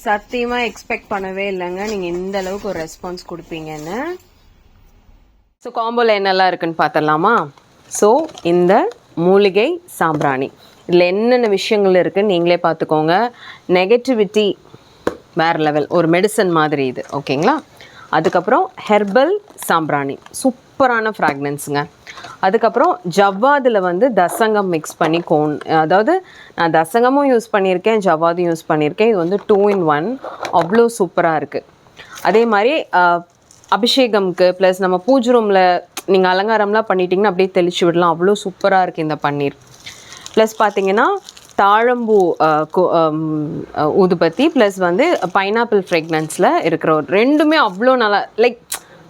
சத்தியமா எக்ஸ்பெக்ட் பண்ணவே இல்லைங்க நீங்க இந்த அளவுக்கு ஒரு ரெஸ்பான்ஸ் கொடுப்பீங்கன்னு. ஸோ காம்போல என்னெல்லாம் இருக்குன்னு பார்த்துடலாமா? ஸோ இந்த மூலிகை சாம்பிராணி இதில் என்னென்ன விஷயங்கள் இருக்குன்னு நீங்களே பார்த்துக்கோங்க. நெகட்டிவிட்டி வேறு லெவல், ஒரு மெடிசன் மாதிரி இது, ஓகேங்களா? அதுக்கப்புறம் ஹெர்பல் சாம்பிராணி, சூப்பரான ஃப்ராக்னன்ஸுங்க. அதுக்கப்புறம் ஜவ்வாதில் வந்து தசங்கம் மிக்ஸ் பண்ணி அதாவது நான் தசங்கமும் யூஸ் பண்ணியிருக்கேன், ஜவ்வாதும் யூஸ் பண்ணியிருக்கேன். இது வந்து 2 in 1, அவ்வளோ சூப்பராக இருக்குது. அதே மாதிரி அபிஷேகம்க்கு ப்ளஸ் நம்ம பூஜை ரூமில் நீங்கள் அலங்காரம்லாம் பண்ணிட்டீங்கன்னா அப்படியே தெளிச்சு விடலாம், அவ்வளோ சூப்பராக இருக்குது இந்த பன்னீர். ப்ளஸ் பார்த்தீங்கன்னா தாழம்பூ ஊதுபத்தி ப்ளஸ் வந்து பைனாப்பிள் ஃப்ரெக்னன்ஸில் இருக்கிற ரெண்டுமே அவ்வளோ நல்லா, லைக்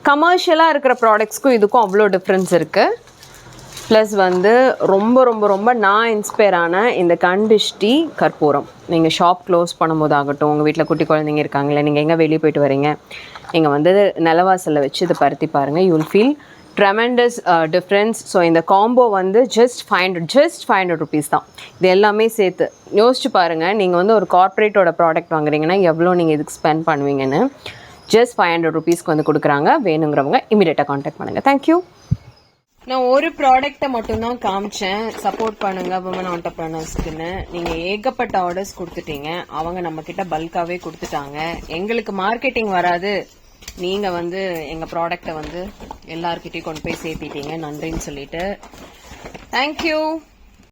கமர்ஷியலாக இருக்கிற ப்ராடக்ட்ஸ்க்கும் இதுக்கும் அவ்வளோ டிஃப்ரென்ஸ் இருக்குது. ப்ளஸ் வந்து ரொம்ப ரொம்ப ரொம்ப நான் இன்ஸ்பயர் ஆன இந்த கண்டிஷ்டி கற்பூரம். நீங்கள் ஷாப் க்ளோஸ் பண்ணும்போது ஆகட்டும், உங்கள் வீட்டில் குட்டி குழந்தைங்க இருக்காங்களே, நீங்கள் எங்கே வெளியே போயிட்டு வரீங்க, நீங்கள் வந்து நிலவாசலில் வச்சு இதை பருத்தி பாருங்கள், you will feel tremendous difference. So இந்த காம்போ வந்து ஜஸ்ட் 500 rupees தான். இது எல்லாமே சேர்த்து யோசிச்சு பாருங்கள், நீங்கள் வந்து ஒரு கார்ப்பரேட்டோட ப்ராடக்ட் வாங்குறீங்கன்னா எவ்வளோ நீங்கள் இதுக்கு ஸ்பெண்ட் பண்ணுவீங்கன்னு. ஜஸ்ட் 500 rupeesக்கு வந்து கொடுக்குறாங்க. வேணுங்கிறவங்க இமீடியட்டாக கான்டாக்ட் பண்ணுங்கள். தேங்க்யூ. நான் ஒரு ப்ராடக்ட்டை மட்டும்தான் காமிச்சேன், சப்போர்ட் பண்ணுங்க விமன் ஆண்டர்பிரனர்ஸ்க்குன்னு. நீங்கள் ஏகப்பட்ட ஆர்டர்ஸ் கொடுத்துட்டீங்க, அவங்க நம்மக்கிட்ட பல்காகவே கொடுத்துட்டாங்க. எங்களுக்கு மார்க்கெட்டிங் வராது, நீங்கள் வந்து எங்கள் ப்ராடக்டை வந்து எல்லார்கிட்டையும் கொண்டு போய் சேர்த்திட்டீங்க, நன்றின்னு சொல்லிட்டு. தேங்க்யூ.